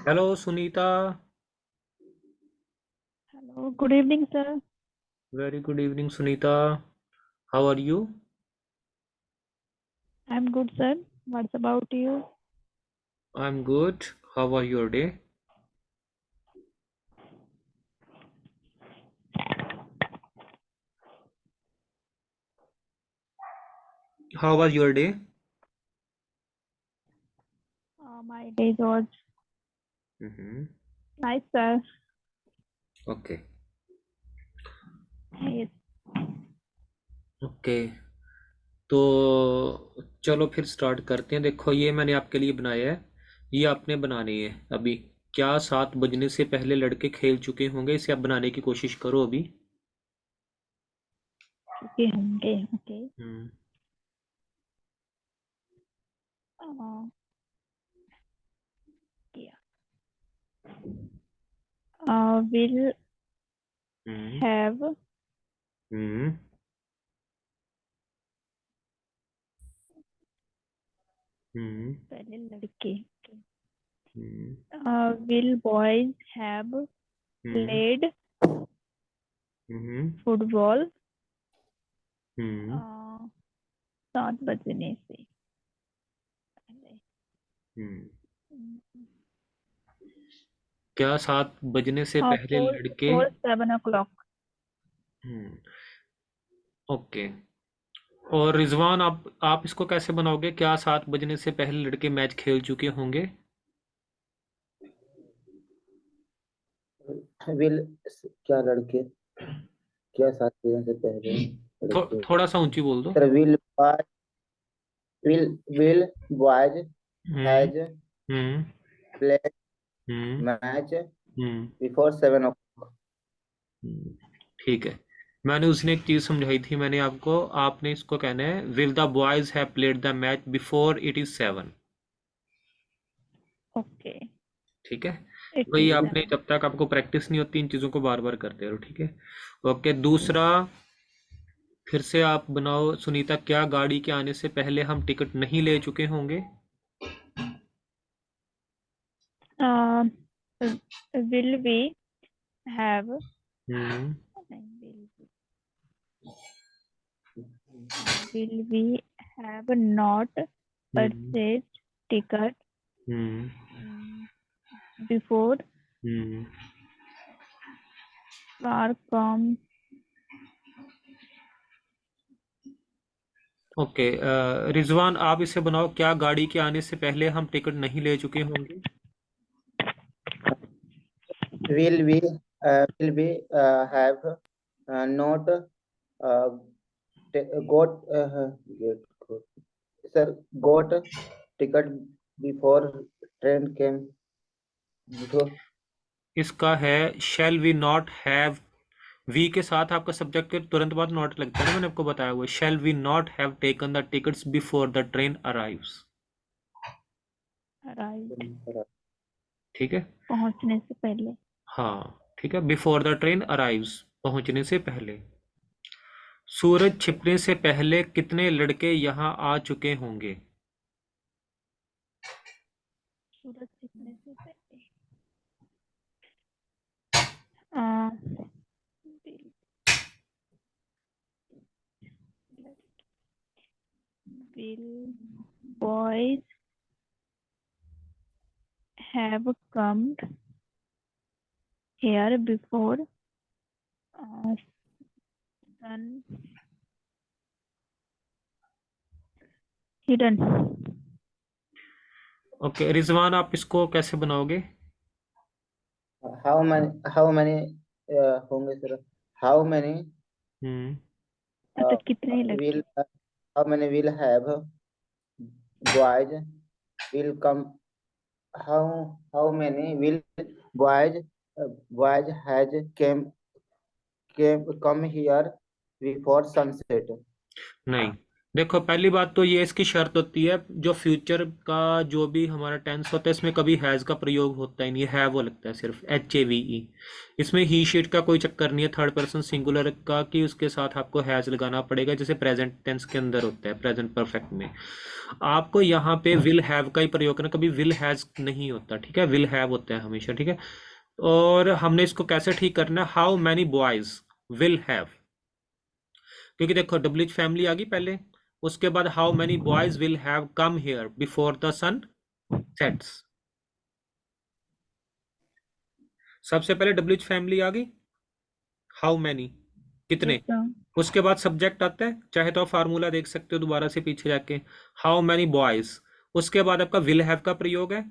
Hello, Sunita. Hello, good evening, sir. Very good evening, Sunita. How are you? I'm good, sir. What's about you? I'm good. How was your day? How was your day? My day was Mm-hmm. nice, sir. Okay. Yes. Okay, तो चलो फिर start करते हैं। देखो, ये मैंने आपके लिए बनाया है। ये आपने बनानी है अभी। क्या 7 बजने से पहले लड़के खेल चुके होंगे? इसे आप बनाने की कोशिश करो अभी। चुके होंगे. Okay. Hmm. Uh, yeah. Will hmm. have हम्म। हम्म। पहले लड़के. Okay. Hmm. Will boys have hmm. played hmm. football हम्म। 7 बजने से पहले? हम्म। क्या 7 बजने से पहले Four लड़के? four 7 o'clock. हम्म। ओके। और रिजवान, आप इसको कैसे बनाओगे? क्या 7 बजने से पहले लड़के मैच खेल चुके होंगे? विल क्या लड़के क्या 7 बजे से पहले लड़के थोड़ा सा ऊंची बोल दो। Sir will boys hmm. Has hmm. Played hmm. Match hmm. Before 7 o'clock. हम्म। ठीक है। मैंने उसने एक चीज समझाई थी मैंने आपको। आपने इसको कहना है, will the boys have played the match before it is 7। Okay. ठीक है। It is वही आपने, 7. जब तक आपको प्रैक्टिस नहीं होती इन चीजों को बार बार करते रहो। ठीक है। ओके, दूसरा फिर से आप बनाओ सुनीता। क्या गाड़ी के आने से पहले हम टिकट नहीं ले चुके होंगे? Will we have hmm. will we have not hmm. purchased ticket hmm. before hmm. car comes? Okay, Rizwan आप इसे बनाओ। क्या गाड़ी के आने से पहले हम टिकट नहीं ले चुके होंगे? Will we have not uh, got sir got ticket before train came before. इसका है shall we not have. We के साथ आपका सब्जेक्ट के तुरंत बाद नॉट लगता है ना, मैंने आपको बताया हुआ। Shall we not have taken the tickets before the train arrives. Right. ठीक है। पहुंचने से पहले. हाँ ठीक है, बिफोर द ट्रेन अराइव्स, पहुंचने से पहले। सूरज छिपने से पहले कितने लड़के यहाँ आ चुके होंगे? सूरज छिपने से पहले. uh, will boys have come here before sun hidden? Okay, Rizwan आप इसको कैसे बनाओगे? How many होंगे सर? How many हम्म। मतलब कितने will लड़के? how many will have boys will come? How many will boys boys has come here before sunset? नहीं, देखो पहली बात तो ये इसकी शर्त होती है, जो फ्यूचर का जो भी हमारा टेंस होता है इसमें कभी हैज़ का प्रयोग होता ही नहीं है, वो लगता है सिर्फ HAVE। इसमें ही शीट का कोई चक्कर नहीं है थर्ड पर्सन सिंगुलर का कि उसके साथ आपको हैज़ लगाना पड़ेगा, जैसे प्रेजेंट टेंस के अंदर होता है प्रेजेंट परफेक्ट में। आपको यहाँ पे विल हैव का ही प्रयोग करना, कभी विल हैज़ नहीं होता, ठीक है, विल हैव होता है हमेशा, ठीक है। और हमने इसको कैसे ठीक करना है, how many boys will have, क्योंकि देखो डब्ल्यूच फैमिली आ गई पहले, उसके बाद how many boys will have come here before the sun sets. सबसे पहले डब्ल्यूच फैमिली आ गई, हाउ मैनी, कितने। Yes, sir. उसके बाद सब्जेक्ट आता है, चाहे तो आप फार्मूला देख सकते हो दोबारा से पीछे जाके, हाउ मैनी बॉयज। उसके बाद आपका विल हैव का प्रयोग है।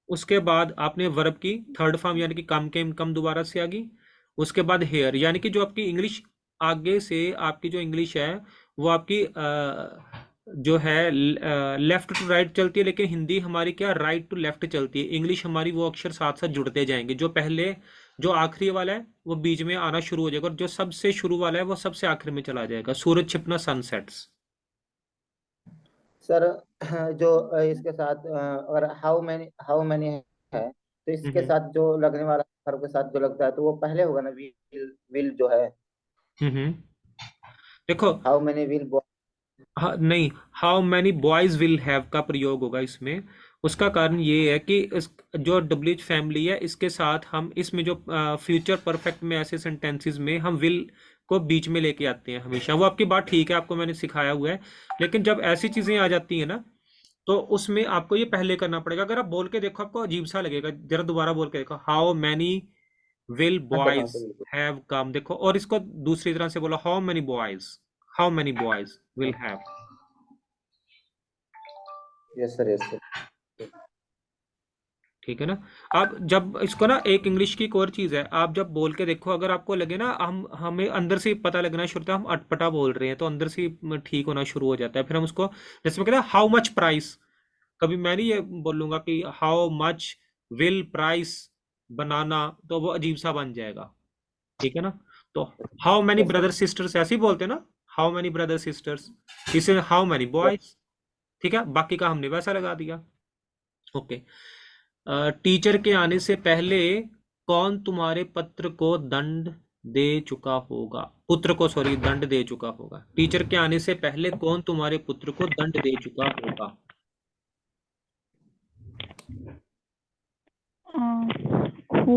उसके बाद आपने वर्ब की थर्ड फॉर्म यानी कि कम के कम दोबारा से आ गई। उसके बाद हेयर, यानी कि जो आपकी इंग्लिश आगे से आपकी जो इंग्लिश है वो आपकी जो है लेफ्ट टू राइट चलती है, लेकिन हिंदी हमारी क्या राइट टू लेफ्ट चलती है। इंग्लिश हमारी वो अक्षर साथ साथ जुड़ते जाएंगे, जो पहले जो आखिरी वाला है वो बीच में आना शुरू हो जाएगा, और जो सबसे शुरू वाला है वो सबसे आखिर में चला जाएगा। सूरज छिपना सनसेट्स। सर जो इसके साथ अगर हाउ मैनी है तो इसके हम्म साथ जो लगने वाला verb के साथ जो लगता है तो वो पहले होगा ना, विल जो है। हम्म। देखो, हाउ मैनी विल बॉय। हाँ नहीं, how many boys will have का प्रयोग होगा इसमें। उसका कारण ये है कि इस जो डब्ल्यूच फैमिली है इसके साथ हम इसमें जो फ्यूचर परफेक्ट में ऐसे सेंटेंसेस में हम विल को बीच में लेके आते हैं हमेशा। वो आपकी बात ठीक है, आपको मैंने सिखाया हुआ है, लेकिन जब ऐसी चीजें आ जाती है ना तो उसमें आपको ये पहले करना पड़ेगा। अगर आप बोल के देखो आपको अजीब सा लगेगा, जरा दोबारा बोल के देखो, हाउ मैनी विल हाँ सर, हाँ बॉयज सर, बिल्कुल। हैव कम, देखो, और इसको दूसरी तरह से बोलो, how many boys will have. Yes sir, yes sir. ठीक है ना। अब जब इसको ना, एक इंग्लिश की एक और चीज है, आप जब बोल के देखो, अगर आपको लगे ना हमें अंदर से पता लगना शुरू होता है हम अटपटा बोल रहे हैं, तो अंदर से ही ठीक होना शुरू हो जाता है, फिर हम उसको, जैसे मैं कहता हूँ हाउ मच प्राइस, कभी मैं नहीं ये बोलूंगा कि हाउ मच विल प्राइस बनाना, तो वो अजीब सा बन जाएगा, ठीक है ना। तो how many yes sir. Brother sisters ऐसे ही बोलते हैं ना, हाउ मैनी ब्रदर सिस्टर्स, इसे हाउ मैनी बॉयज, ठीक है, बाकी का हमने वैसा लगा दिया। ओके। टीचर के आने से पहले कौन तुम्हारे पत्र को दंड दे चुका होगा, पुत्र को सॉरी दंड दे चुका होगा। टीचर के आने से पहले कौन तुम्हारे पुत्र को दंड दे चुका होगा। Who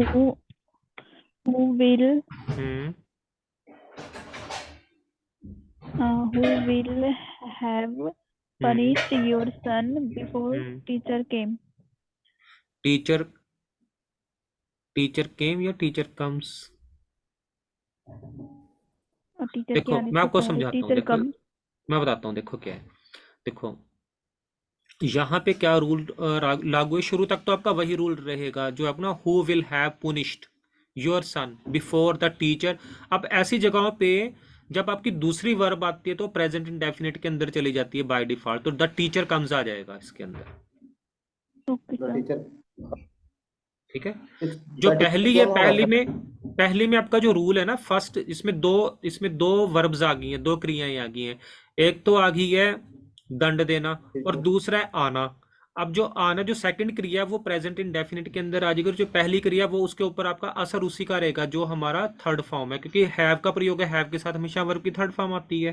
will hmm who will have hmm punished your son before hmm. teacher came? Teacher, teacher came या टीचर कम्स। और टीचर के देखो आने मैं से आपको पहले समझाता हूँ, टीचर देखो कम। मैं बताता हूँ, देखो क्या है। देखो यहाँ पे क्या रूल लागू है, शुरू तक तो आपका वही रूल रहेगा जो अपना, who will have punished your son before the teacher. अब ऐसी जगहों पे जब आपकी दूसरी वर्ब आती है तो प्रेजेंट इंडेफिनिट के अंदर चली जाती है बाय डिफॉल्ट, तो द टीचर कम्स आ जाएगा इसके अंदर, ओके द सर। टीचर। ठीक है। जो द टीचर पहली है, केम होगा सर। पहली में आपका जो रूल है ना, फर्स्ट इसमें दो वर्ब्स आ गई हैं, दो क्रियाएं आ गई हैं। एक तो आ गई है दंड देना, और दूसरा है आना। अब जो आना जो सेकंड क्रिया है वो प्रेजेंट इंडेफिनिट के अंदर आ जाएगी, और जो पहली क्रिया वो उसके ऊपर आपका असर उसी का रहेगा जो हमारा थर्ड फॉर्म है, क्योंकि हैव का प्रयोग है, हैव के साथ हमेशा वर्ब की थर्ड फॉर्म आती है,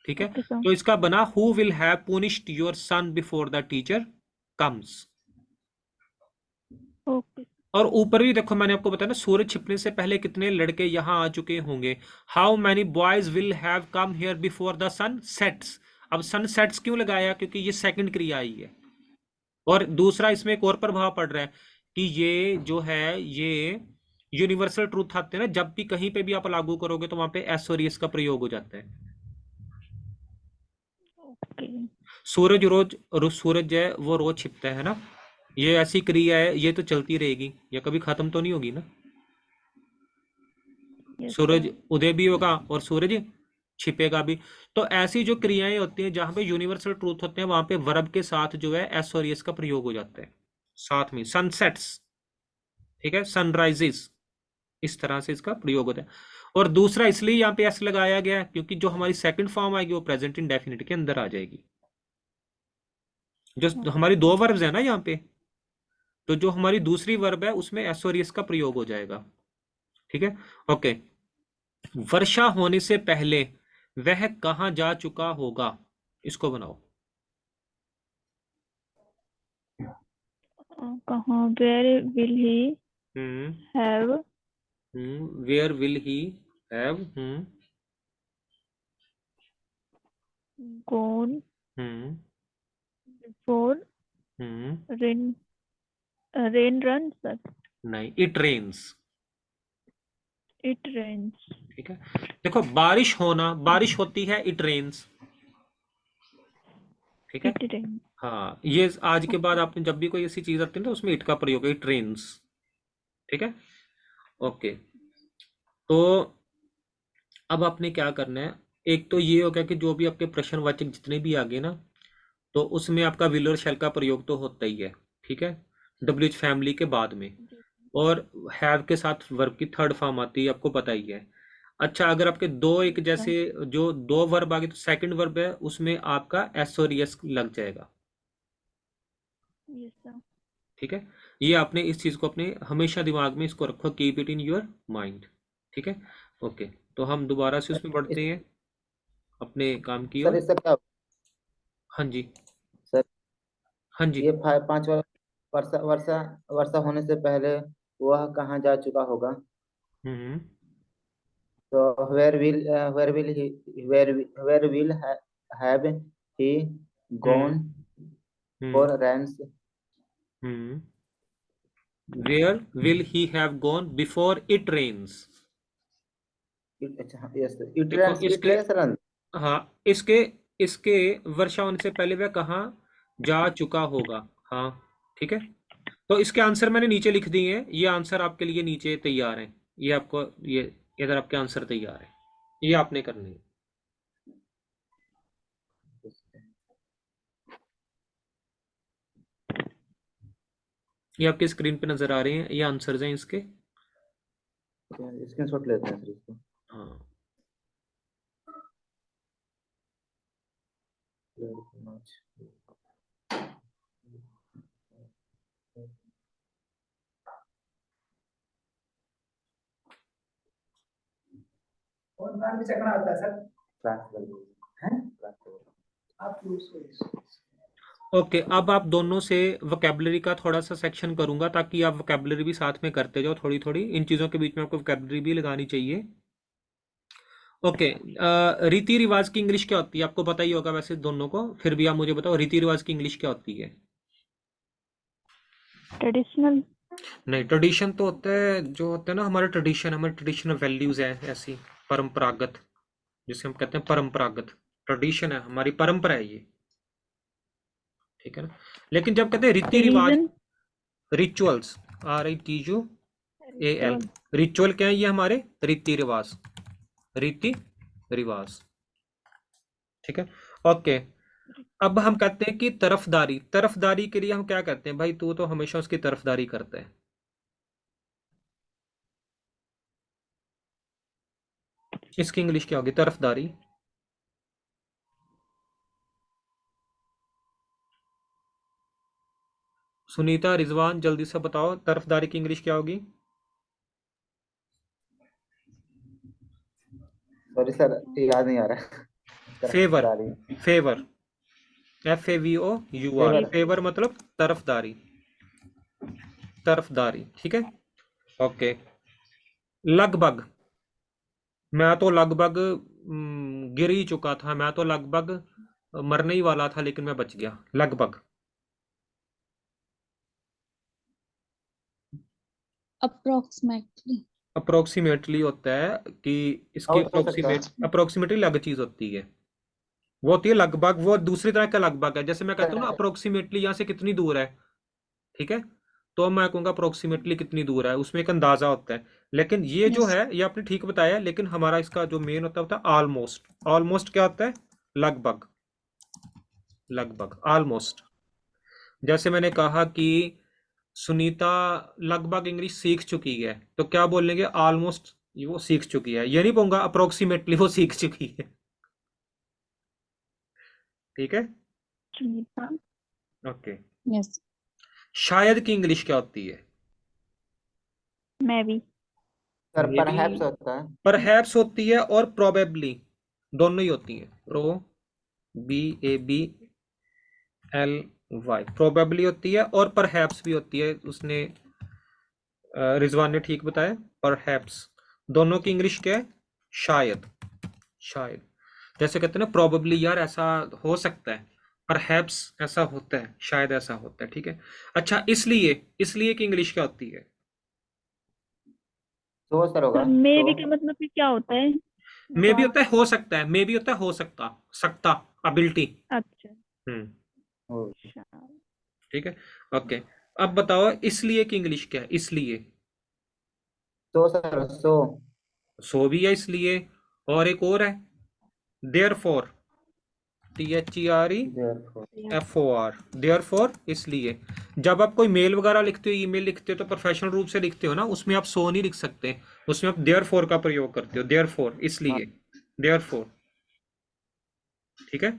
ठीक है। Okay sir. तो इसका बना, who will have punished your son before the teacher comes. Okay. और ऊपर भी देखो मैंने आपको बताया ना, सूरज छिपने से पहले कितने लड़के यहां आ चुके होंगे। How many boys will have come here before the sun sets. अब सन सेट्स क्यों लगाया, क्योंकि ये सेकंड क्रिया आई है। और दूसरा इसमें एक और प्रभाव पड़ रहा है कि ये जो है ये यूनिवर्सल ट्रूथ आते हैं ना, जब भी कहीं पे भी आप लागू करोगे तो वहां पे एस और एस का प्रयोग हो जाता है। ओके। सूरज सूरज है वो रोज छिपता है ना, ये ऐसी क्रिया है, ये तो चलती रहेगी, ये कभी खत्म तो नहीं होगी ना। यस सूरज सर। उदय भी होगा और सूरज छिपेगा भी। तो ऐसी जो क्रियाएं होती हैं जहां पे यूनिवर्सल ट्रूथ होते हैं वहां पे वर्ब के साथ जो है एस और एस का प्रयोग हो जाता है साथ में। सनसेट्स, ठीक है, सनराइजेस, इस तरह से इसका प्रयोग होता है। और दूसरा इसलिए यहाँ पे एस लगाया गया है क्योंकि जो हमारी सेकंड फॉर्म आएगी वो प्रेजेंट इंडेफिनिट के अंदर आ जाएगी। जो हमारी दो वर्ब्स है ना यहाँ पे, तो जो हमारी दूसरी वर्ब है उसमें एस और एस का प्रयोग हो जाएगा। ठीक है, ओके। वर्षा होने से पहले वह कहाँ जा चुका होगा, इसको बनाओ। कहाँ, where will he hmm have where will he have gone hmm before hmm rain runs? नहीं, इट रेन्स। It rains. ठीक है, देखो बारिश होना, बारिश होती है, इट रेन्स। ठीक है, It rains. हाँ, ये आज के बाद आपने जब भी कोई ऐसी चीज आती है ना तो उसमें इट का प्रयोग है, इट रेन्स। ठीक है, ओके। तो अब आपने क्या करना है, एक तो ये हो गया कि जो भी आपके प्रश्नवाचक जितने भी आ गए ना, तो उसमें आपका विल और शैल का प्रयोग तो होता ही है। ठीक है, डब्ल्यूएच फैमिली के बाद में, और हैव के साथ वर्ब की थर्ड फॉर्म आती है, आपको पता ही है। अच्छा, अगर आपके दो एक जैसे जो दो वर्ब आ गए तो सेकंड वर्ब है उसमें आपका एस और यस लग जाएगा। Yes, sir. ठीक है, ये आपने इस चीज को अपने हमेशा दिमाग में इसको रखो, keep it in your mind. ठीक है, ओके। तो हम दोबारा से उसमें इस, बढ़ते हैं अपने काम की सर ओर। इससे क्या हाँ जी, सर, हाँ जी। ये पांच वाला, वर्षा वर्षा वर्षा होने से पहले वह कहाँ जा चुका होगा। हम्म तो where will have he hmm gone hmm for rains. Hmm where will he have gone before it rains. अच्छा, यस, इट देखो रैंस, इट इसके, रेंस रन। हाँ, इसके इसके वर्षा होने से पहले वह कहाँ जा चुका होगा। हाँ, ठीक है। तो इसके आंसर मैंने नीचे लिख दिए हैं, ये आंसर आपके लिए नीचे तैयार है। ये आपको, ये इधर आपके आंसर तैयार है, ये आपने करने हैं। ये आपके स्क्रीन पे नजर आ रहे हैं, ये आंसर्स हैं इसके। स्क्रीनशॉट लेते हैं सर इसको। हाँ, और नाम भी चकना आता है सर, हैं आप ओके। अब आप दोनों से वोकेबलरी का थोड़ा सा सेक्शन करूंगा ताकि आप वोकेबलरी भी साथ में करते जाओ, थोड़ी थोड़ी इन चीज़ों के बीच में आपको वोकेबलरी भी लगानी चाहिए। ओके, रीति रिवाज की इंग्लिश क्या होती है, आपको पता ही होगा वैसे दोनों को, फिर भी आप मुझे बताओ रीति रिवाज की इंग्लिश क्या होती है। Traditional. नहीं, ट्रेडिशन तो होता है, जो होता है ना हमारा ट्रेडिशन, हमारे ट्रेडिशनल वैल्यूज है ऐसी, परंपरागत, जिसे हम कहते हैं परंपरागत। ट्रेडिशन है, हमारी परंपरा है ये। ठीक है ना, लेकिन जब कहते हैं रीति रिवाज, Religion. Rituals, RITUAL, Ritual. Ritual क्या है, ये हमारे रीति रिवाज, रीति रिवाज। ठीक है, ओके। अब हम कहते हैं कि तरफदारी, तरफदारी के लिए हम क्या कहते हैं, भाई तू तो हमेशा उसकी तरफदारी करता है। इसकी इंग्लिश क्या होगी, तरफदारी। सुनीता, रिजवान, जल्दी से बताओ तरफदारी की इंग्लिश क्या होगी। सॉरी सर, याद नहीं आ रहा। फेवर, तरफदारी, फेवर, FAVOUR, फेवर। फेवर मतलब तरफदारी, तरफदारी। ठीक है, ओके। लगभग, मैं तो लगभग गिर ही चुका था, मैं तो लगभग मरने ही वाला था लेकिन मैं बच गया, लगभग। approximately अप्रोक्सीमेटली होता है कि इसकी आउट हो सकता है। अप्रोक्सीमेटली अलग चीज होती है, वो होती है लगभग, वो दूसरी तरह का लगभग है। जैसे मैं कहता हूँ ना अप्रोक्सीमेटली यहाँ से कितनी दूर है, ठीक है, तो मैं कहूँगा अप्रोक्सीमेटली कितनी दूर है, उसमें एक अंदाजा होता है। लेकिन ये जो yes है ये आपने ठीक बताया, लेकिन हमारा इसका जो मेन होता है ऑलमोस्ट। ऑलमोस्ट क्या होता है, लगभग, लगभग, ऑलमोस्ट। जैसे मैंने कहा कि सुनीता लगभग इंग्लिश सीख चुकी है, तो क्या बोलेंगे, ऑलमोस्ट ये वो सीख चुकी है, ये नहीं कहूंगा अप्रोक्सीमेटली वो सीख चुकी है। ठीक है, सुनीता। ओके। Yes. शायद की इंग्लिश क्या होती है? मैं भी। सर मे बी, परहैप्स होता है। परहैप्स होती है और प्रोबेबली, दोनों ही होती है। PROBABLY, प्रोबेबली होती है और परहैप्स भी होती है। उसने रिजवान ने ठीक बताया, परहैप्स। दोनों की इंग्लिश क्या है? शायद। शायद, जैसे कहते हैं ना प्रोबेबली, यार ऐसा हो सकता है, परहैप्स ऐसा होता है, शायद ऐसा होता है। ठीक है, अच्छा, इसलिए, इसलिए की इंग्लिश क्या होती है? सो सर होगा। सर मे सो भी का मतलब फिर क्या होता है? मे भी नॉट। होता है, हो सकता है, मे भी होता है, हो सकता, सकता, अबिलिटी। अच्छा। हम्म, शायद। ठीक है, ओके। अब बताओ इसलिए की इंग्लिश क्या है? इसलिए, सो सर सो। सो भी है इसलिए, और एक और है, therefore, therefore. THEREFOR, therefore, इसलिए। जब आप कोई मेल वगैरह लिखते हो, ईमेल लिखते हो, तो प्रोफेशनल रूप से लिखते हो ना, उसमें आप सो नहीं लिख सकते, उसमें आप देयर फॉर का प्रयोग करते हो, देयर फॉर, हाँ इसलिए, देयर फॉर। ठीक है,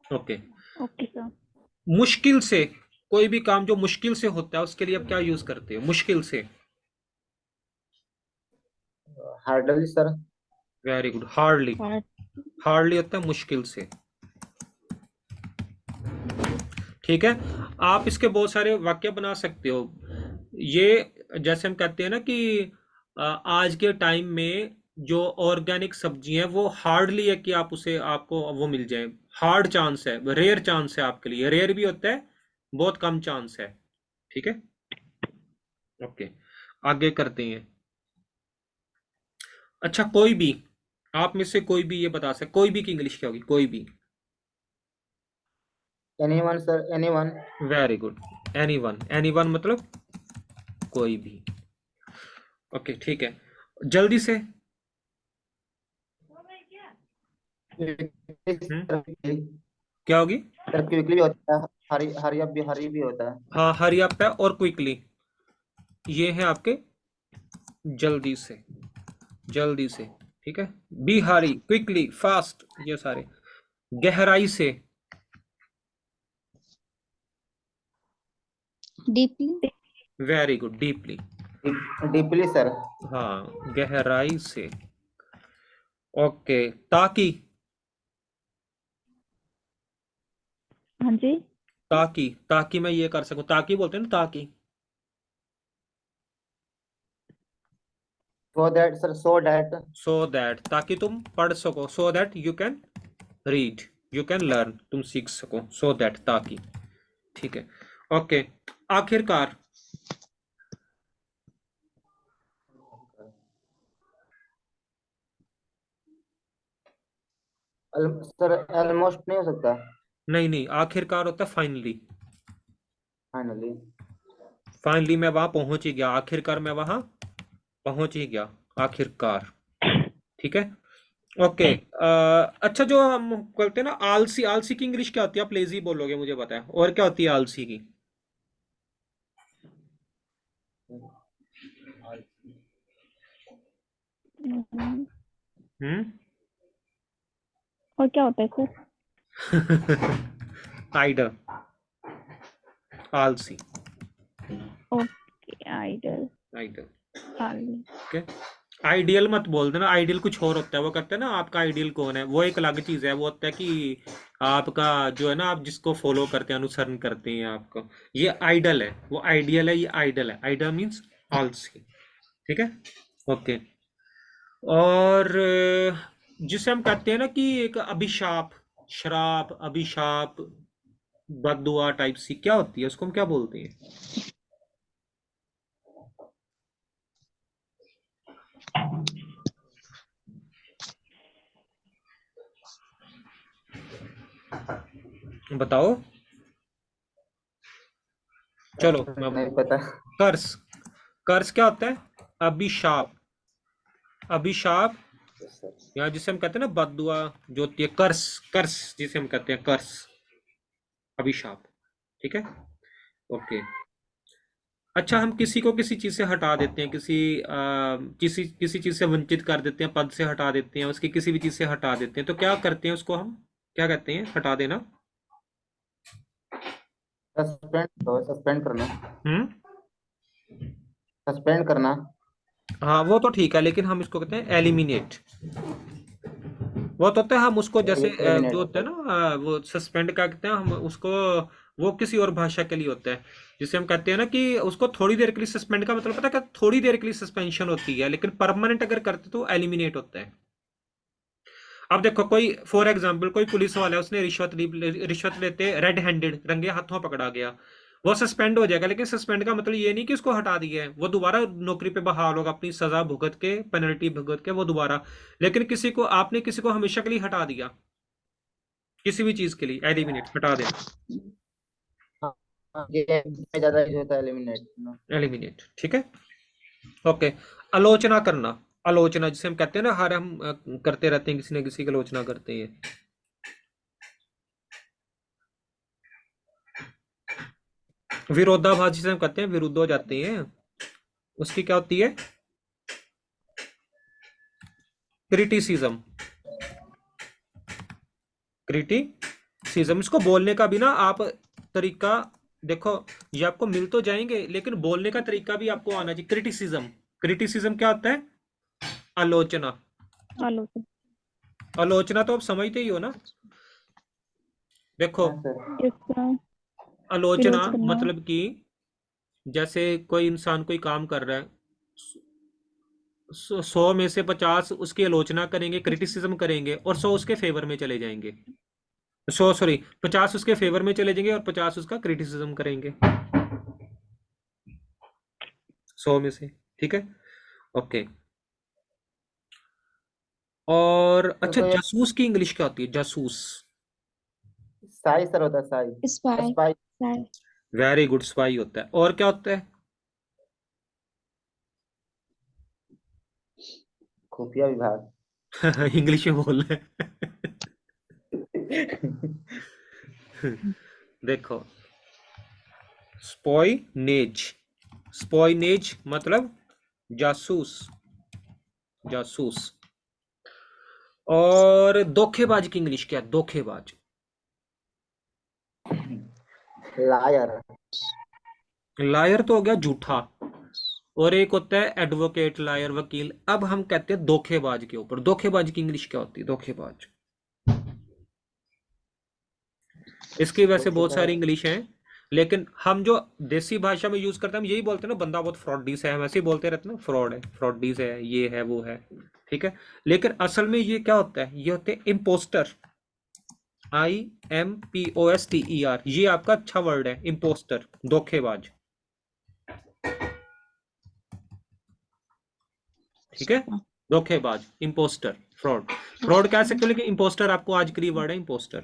ओके। Okay sir. मुश्किल से, कोई भी काम जो मुश्किल से होता है उसके लिए आप क्या यूज करते हो? मुश्किल से, hardly sir. Very good, hardly. Hard. Hardly होता है मुश्किल से। ठीक है, आप इसके बहुत सारे वाक्य बना सकते हो। ये जैसे हम कहते हैं ना कि आज के टाइम में जो ऑर्गेनिक सब्जी है वो हार्डली है कि आप उसे, आपको वो मिल जाए। हार्ड चांस है, रेयर चांस है आपके लिए, रेयर भी होता है, बहुत कम चांस है। ठीक है, ओके, आगे करते हैं। अच्छा, कोई भी, आप में से कोई भी ये बता सकते, कोई भी की इंग्लिश क्या होगी? कोई भी, anyone sir, anyone. Very good, anyone. Anyone मतलब कोई भी। ओके, ठीक है, जल्दी से। हम्म, क्या होगी? सर क्विकली होता है। हरी हरी भी होता है। हाँ, हरी अप है और क्विकली, ये है आपके जल्दी से, जल्दी से। ठीक है, बी हरी, क्विकली, फास्ट, ये सारे। गहराई से, Deeply. Very good, deeply. Deeply sir. हाँ, गहराई से, ओके। ताकि, हाँ जी। ताकि, ताकि मैं ये कर सकूं, ताकि बोलते हैं ना, ताकि। So that sir, so that. So that, ताकि तुम पढ़ सको, so that you can read, you can learn, तुम सीख सको, सो दैट, ताकि। ठीक है, ओके। आखिरकार, सर ऑलमोस्ट नहीं हो सकता। नहीं नहीं, आखिरकार होता है फाइनली। फाइनली। फाइनली मैं वहां पहुंच ही गया, आखिरकार मैं वहां पहुंच ही गया, आखिरकार। ठीक है, ओके। अच्छा, जो हम कहते हैं ना आलसी, आलसी की इंग्लिश क्या होती है? आप लेजी बोलोगे मुझे पता है, और क्या होती है आलसी की? हम्म, हम्म, और क्या होता है सर? आइडल, आलसी, ओके। आइडल। आइडल। खाली। ओके, आइडियल मत बोल देना, आइडियल कुछ और होता है। वो कहते हैं ना आपका आइडियल कौन है, वो एक अलग चीज है। वो होता है कि आपका जो है ना, आप जिसको फॉलो करते हैं, अनुसरण करते हैं आपको, ये आइडल है। वो आइडियल है, ये आइडल है। आइडल मीन्स आलसी। ठीक है, ओके। और जिसे हम कहते हैं ना कि एक अभिशाप, श्राप, अभिशाप, बददुआ टाइप सी, क्या होती है उसको हम क्या बोलते हैं? बताओ, चलो मैं, नहीं पता। कर्स, कर्स क्या होता है? अभिशाप, अभिशाप, या जिसे हम कहते हैं ना बददुआ, जो होती है कर्स, कर्स जिसे हम कहते हैं कर्स, अभिशाप। ठीक है, ओके। अच्छा, हम किसी को किसी चीज से हटा देते हैं, किसी किसी चीज से वंचित कर देते हैं, पद से हटा देते हैं, उसकी किसी भी चीज से हटा देते हैं, तो क्या करते हैं उसको हम, क्या कहते हैं हटा देना? सस्पेंड करना। हम्म। सस्पेंड करना। हाँ वो तो ठीक है, लेकिन हम इसको कहते हैं एलिमिनेट। वो तो होता है हम उसको जैसे जो एलिमिनेट। होता है ना, वो सस्पेंड का कहते हैं हम उसको, वो किसी और भाषा के लिए होता है। जिसे हम कहते हैं ना कि उसको थोड़ी देर के लिए सस्पेंड का मतलब पता है क्या, थोड़ी देर के लिए सस्पेंशन होती है, लेकिन परमानेंट अगर करते तो एलिमिनेट होता है। अब देखो कोई फॉर एग्जाम्पल कोई पुलिस वाला है, उसने रिश्वत लेते रेड हैंडेड रंगे हाथों पकड़ा गया, वो सस्पेंड हो जाएगा, लेकिन सस्पेंड का मतलब ये नहीं कि उसको हटा दिया है, वो दोबारा नौकरी पे बहाल होगा, अपनी सजा भुगत के, पेनल्टी भुगत के वो दोबारा। लेकिन किसी को आपने किसी को हमेशा के लिए हटा दिया, किसी भी चीज के लिए एलिमिनेट, हटा देना, हाँ, ये में ज्यादा यूज होता है एलिमिनेट ना। एलिमिनेट, ठीक है। ओके। आलोचना करना, आलोचना जिसे हम कहते हैं ना, हर हम करते रहते हैं, किसी न किसी की आलोचना करते हैं। विरोधाभास जिसे हम कहते हैं, विरुद्ध हो जाते हैं, उसकी क्या होती है? Criticism, criticism. इसको बोलने का भी ना आप तरीका देखो, ये आपको मिल तो जाएंगे, लेकिन बोलने का तरीका भी आपको आना चाहिए। क्रिटिसिज्म, क्रिटिसिज्म क्या होता है? आलोचना। आलोचना। आलोचना तो आप समझते ही हो ना। देखो, हाँ सर। जिसका आलोचना विरोध करना। मतलब कि जैसे कोई इंसान कोई काम कर रहा है, 100 में से 50 उसकी आलोचना करेंगे, क्रिटिसिज्म करेंगे, और 100 उसके फेवर में चले जाएंगे। 50 उसके फेवर में चले जाएंगे और 50 उसका क्रिटिसिज्म करेंगे, 100 में से, ठीक है। ओके। और सर अच्छा, कोई जासूस की इंग्लिश क्या होती है? जासूस। साई सर होता है, Sai. Spy. Spy. Spy. Very good, spy होता है। और क्या होता है? खुफिया विभाग। इंग्लिश में बोल रहे हैं। देखो, स्पॉइनेज, स्पॉइनेज मतलब जासूस, जासूस। और धोखेबाज की इंग्लिश क्या है? धोखेबाज। लायर। लायर तो हो गया झूठा, और एक होता है एडवोकेट, लायर वकील। अब हम कहते हैं धोखेबाज के ऊपर, धोखेबाज की इंग्लिश क्या होती है? धोखेबाज। इसकी वैसे बहुत सारी धोखेबाज। इंग्लिश हैं, लेकिन हम जो देसी भाषा में यूज करते हैं, हम यही बोलते हैं ना, बंदा बहुत फ्रॉडीस है, हम ऐसे ही बोलते रहते हैं ना, फ्रॉड है, फ्रॉडीस है, ये है वो है, ठीक है। लेकिन असल में ये क्या होता है? ये होते हैं इम्पोस्टर, IMPOSTER। ये आपका अच्छा वर्ड है, इम्पोस्टर, धोखेबाज, ठीक है। अच्छा। धोखेबाज, इम्पोस्टर, फ्रॉड। फ्रॉड कह सकते हो, लेकिन इम्पोस्टर आपको आज के लिए वर्ड है, इम्पोस्टर,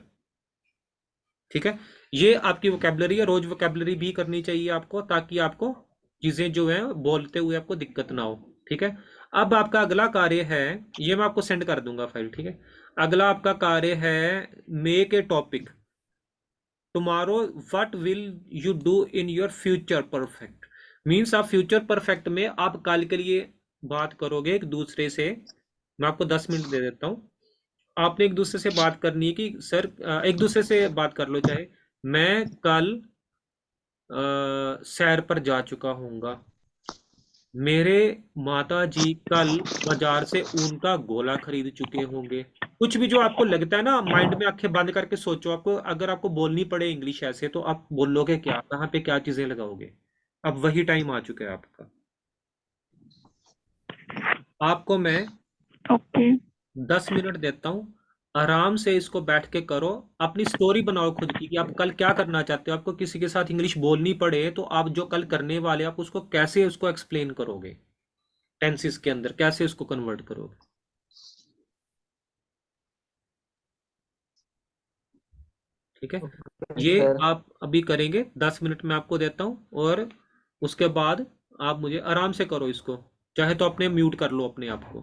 ठीक है। ये आपकी वोकेबलरी है, रोज वोकेबलरी भी करनी चाहिए आपको, ताकि आपको चीजें जो है बोलते हुए आपको दिक्कत ना हो, ठीक है। अब आपका अगला कार्य है, ये मैं आपको सेंड कर दूंगा फाइल, ठीक है। अगला आपका कार्य है, make a topic tomorrow, what will you do in your future perfect. Means आप फ्यूचर परफेक्ट में आप कल के लिए बात करोगे एक दूसरे से। मैं आपको 10 मिनट दे देता हूँ, आपने एक दूसरे से बात करनी है कि सर, एक दूसरे से बात कर लो, चाहे मैं कल सैर पर जा चुका हूँगा, मेरे माता जी कल बाजार से ऊन का गोला खरीद चुके होंगे। कुछ भी जो आपको लगता है ना, माइंड में आंखें बंद करके सोचो, आपको अगर आपको बोलनी पड़े इंग्लिश ऐसे, तो आप बोलोगे क्या, कहाँ पे क्या चीजें लगाओगे? अब वही टाइम आ चुका है आपका। आपको मैं ओके। 10 मिनट देता हूँ, आराम से इसको बैठ के करो, अपनी स्टोरी बनाओ खुद की, कि आप कल क्या करना चाहते हो। आपको किसी के साथ इंग्लिश बोलनी पड़े, तो आप जो कल करने वाले आप उसको कैसे उसको एक्सप्लेन करोगे, टेंसेस के अंदर कैसे उसको कन्वर्ट करोगे, ठीक है। ये सर। आप अभी करेंगे, 10 मिनट में आपको देता हूँ, और उसके बाद आप मुझे आराम से करो इसको, चाहे तो अपने म्यूट कर लो अपने आप को।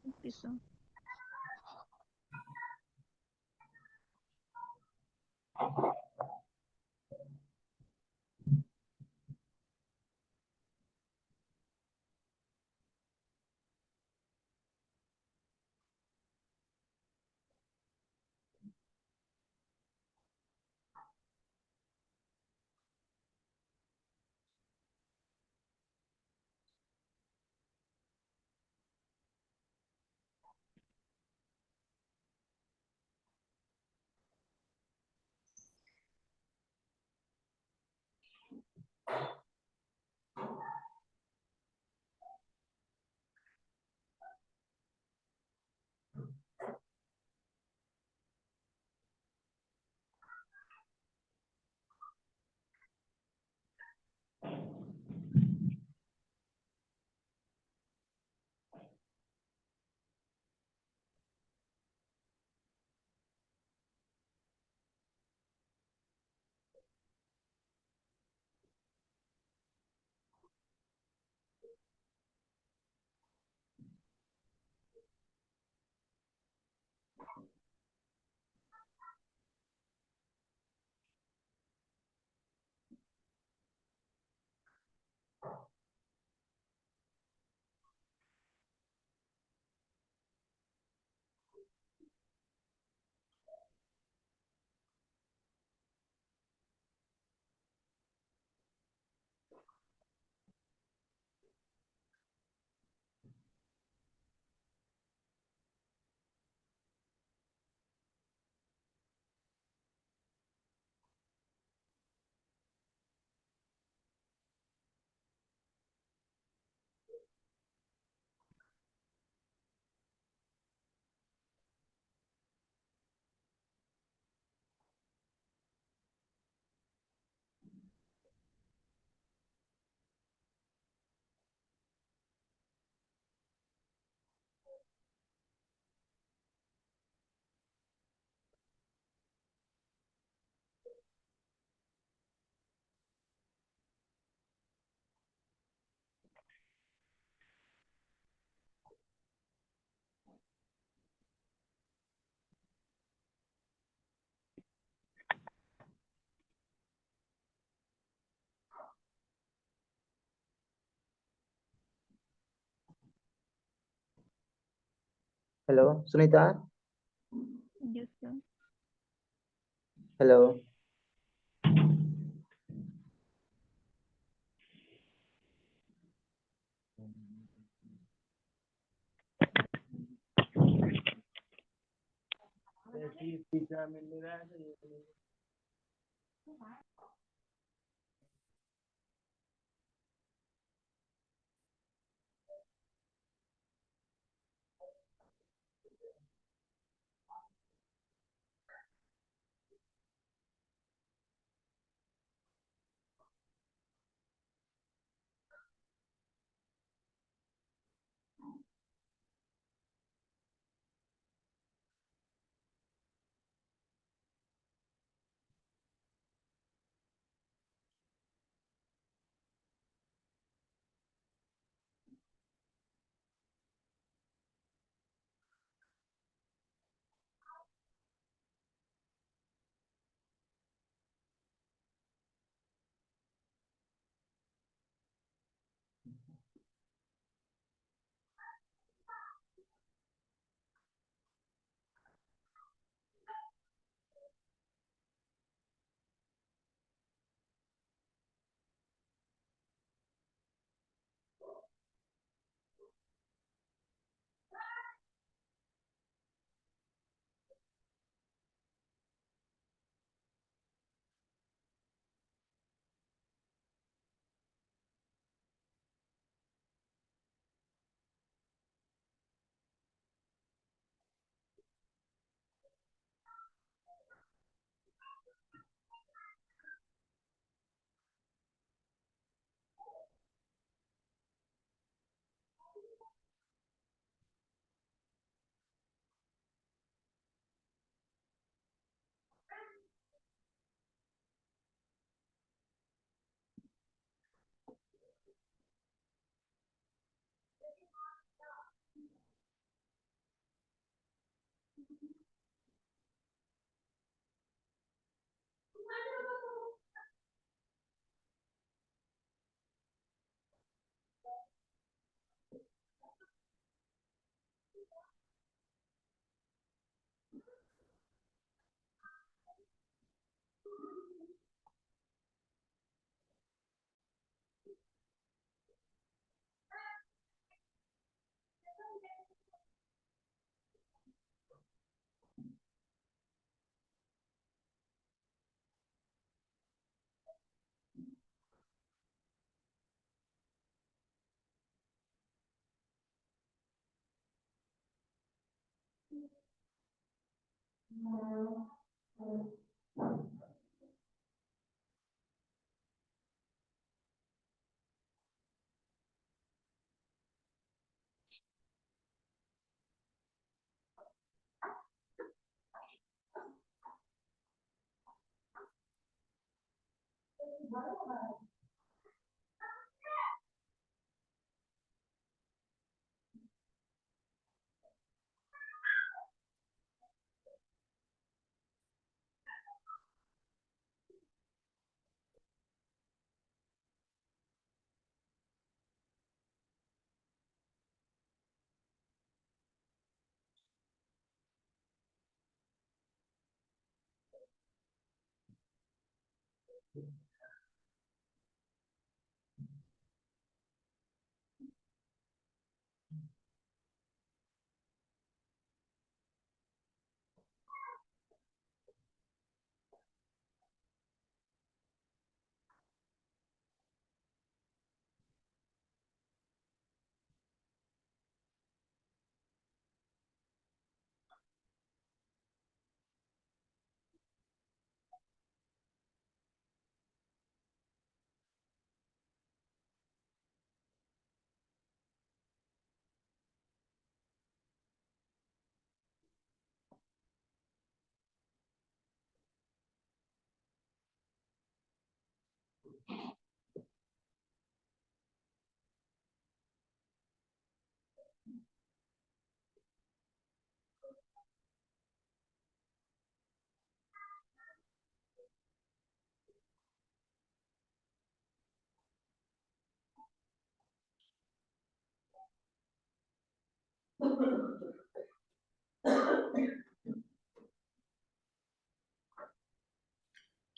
Okay sir. Hello Sunita. Yes, sir. Hello.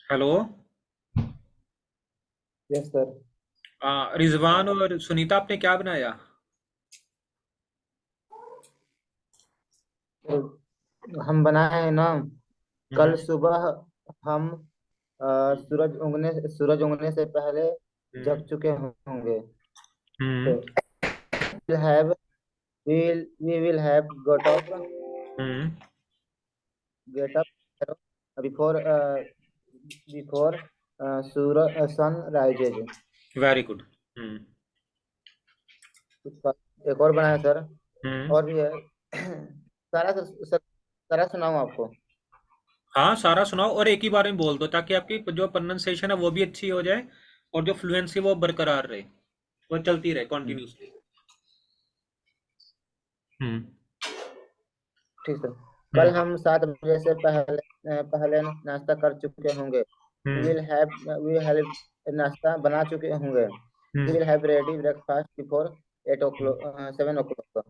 Hello. Yes sir. Rizwan और सुनीता, आपने क्या बनाया? हम बनाए हैं ना, हम्म। कल सुबह हम सूरज उगने से पहले हम्म। जग चुके होंगे। हम्म। तो we will have hmm. get up before सूरज sun rises. Very good. Hmm. एक और बनाया सर, हम्म। और भी है। सारा सुनाऊं आपको? हाँ, सारा सुनाओ और एक ही बार में बोल दो, ताकि आपकी जो प्रोनाउंसिएशन है वो भी अच्छी हो जाए और जो फ्लुएंसी वो बरकरार रहे, वो चलती रहे हम्म, कॉन्टिन्यूसली। हम्म। ठीक सर। कल हम्म। हम 7 बजे से पहले नाश्ता कर चुके होंगे। हम्म। वी हैव नाश्ता बना चुके होंगे। We hmm. Will have ready breakfast before 7 o'clock।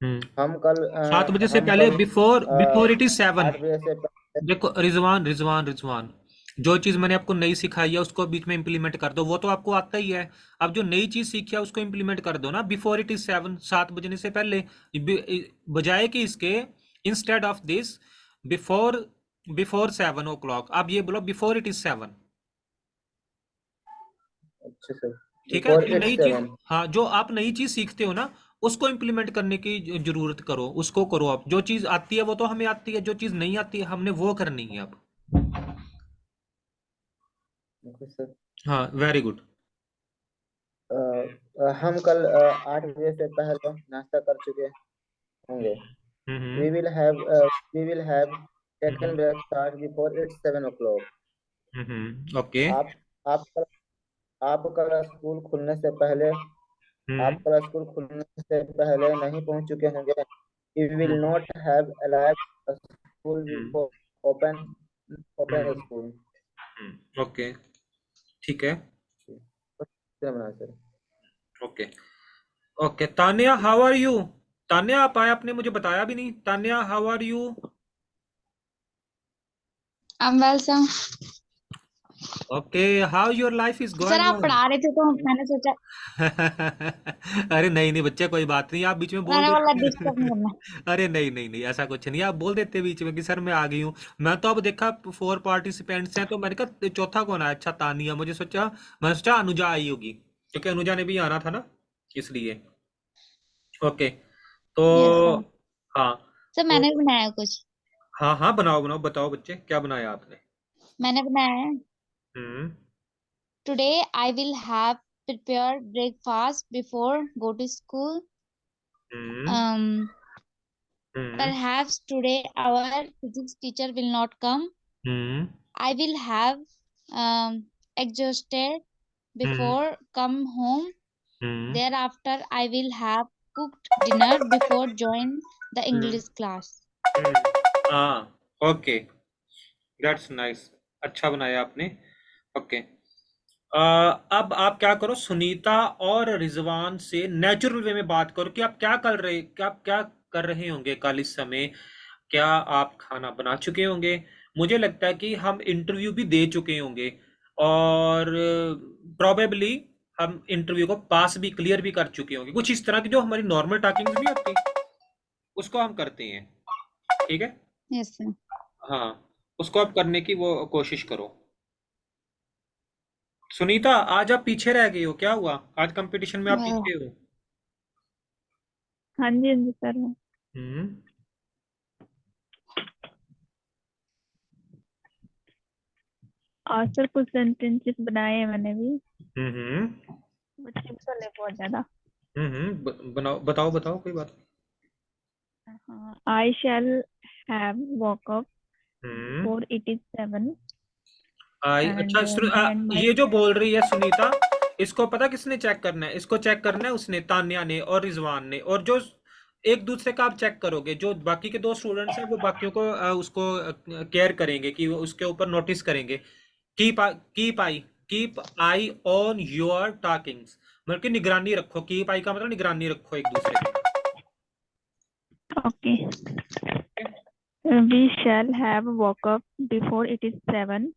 Hmm. हम कल 7 बजे से हम पहले, कल बिफोर बिफोर इट इज 7। 8 बजे से पहले। देखो रिजवान, रिजवान, रिजवान, जो चीज मैंने आपको नई सिखाई है उसको बीच में इंप्लीमेंट कर दो, वो तो आपको आता ही है। अब जो नई चीज सीखी है उसको इंप्लीमेंट कर दो ना, बिफोर इट इज 7, 7 बजने से पहले। बजाय कि इसके, instead of this, before before 7 o'clock, आप ये बोलो बिफोर इट इज 7। अच्छा सर। ठीक है, बिफोर जो इट्स नई चीज, 7। हाँ, जो आप नई चीज सीखते हो ना, उसको इम्प्लीमेंट करने की जरूरत करो, उसको करो। आप जो चीज आती है वो तो हमें आती है, जो चीज नहीं आती है हमने वो करनी है अब। Okay sir. हाँ, वेरी गुड। हम कल 8 बजे से पहले नाश्ता कर चुके होंगे। Hmm. We will have we will have hmm. Taken breakfast before it's 7 o'clock। Okay. आप आप कल आप कल स्कूल खुलने से पहले हम्म। आप कल स्कूल खुलने से पहले नहीं पहुंच चुके होंगे। You will hmm. Not have arrived school hmm. Before open open hmm. School. Okay, ठीक है। Sir. Okay. Okay, Tanya, how are you? Tanya, आप आए, आपने मुझे बताया भी नहीं। Tanya, how are you? I'm well, sir. Okay, how your life is sir going आप ऑन? पढ़ा रहे थे तो मैंने सोचा, अरे नहीं नहीं बच्चे, कोई बात नहीं, आप बीच में बोल मैंने बोला देते। डिस्टर्ब नहीं करना। अरे नहीं नहीं नहीं, ऐसा कुछ नहीं, आप बोल देते बीच में कि सर मैं आ गई हूँ। मैं तो अब देखा 4 पार्टिसिपेंट्स हैं, तो मैंने कहा चौथा कौन आया? अच्छा, तानिया। मैंने सोचा अनुजा आई होगी, क्योंकि अनुजा ने भी आना था ना, इसलिए। ओके, तो यस सर। हाँ, सर तो मैंने भी बनाया कुछ। हाँ हाँ, बनाओ बनाओ, बताओ बच्चे, क्या बनाया आपने? मैंने बनाया है, hmm. Today I will have prepared breakfast before go to school. Hmm. um hmm. Perhaps today our physics teacher will not come. Hmm. I will have exhausted hmm. before come home. Hmm. Thereafter, I will have cooked dinner before join the hmm. English class. हाँ, okay, that's nice, अच्छा बनाया आपने। Okay. अब आप क्या करो, सुनीता और रिजवान से नेचुरल वे में बात करो कि आप क्या कर रहे होंगे कल इस समय। क्या आप खाना बना चुके होंगे? मुझे लगता है कि हम इंटरव्यू भी दे चुके होंगे, और प्रोबेबली हम इंटरव्यू को पास भी, क्लियर भी कर चुके होंगे। कुछ इस तरह की जो हमारी नॉर्मल टॉकिंग नहीं होती, उसको हम करते हैं। ठीक है। Yes, sir. हाँ, उसको आप करने की वो कोशिश करो। सुनीता, आज आप पीछे रह गई हो, क्या हुआ? आज कंपटीशन में आप Well, पीछे हो? हाँ जी, हाँ जी सर। हम्म। और सर कुछ सेंटेंसेस बनाए हैं मैंने भी, हम्म। बच्चे वाले बहुत ज्यादा। बनाओ, बताओ बताओ, कोई बात हाँ, आई शैल हैव वॉक अप नहीं। बिफोर इट इज 7 एंड अच्छा, मी एंड माई ये जो बोल फ्रेंड। रही है सुनीता, इसको पता किसने चेक करना है? इसको चेक करना है उसने, तान्या ने और रिजवान ने। और जो एक दूसरे का आप चेक करोगे, जो बाकी के 2 स्टूडेंट्स हैं वो बाकियों को उसको केयर करेंगे, कि वो उसके ऊपर नोटिस करेंगे। Keep eye keep eye on your talkings, मतलब कि निगरानी रखो। कीप आई का मतलब निगरानी रखो एक दूसरे की। Okay. We shall have walk up before it is 7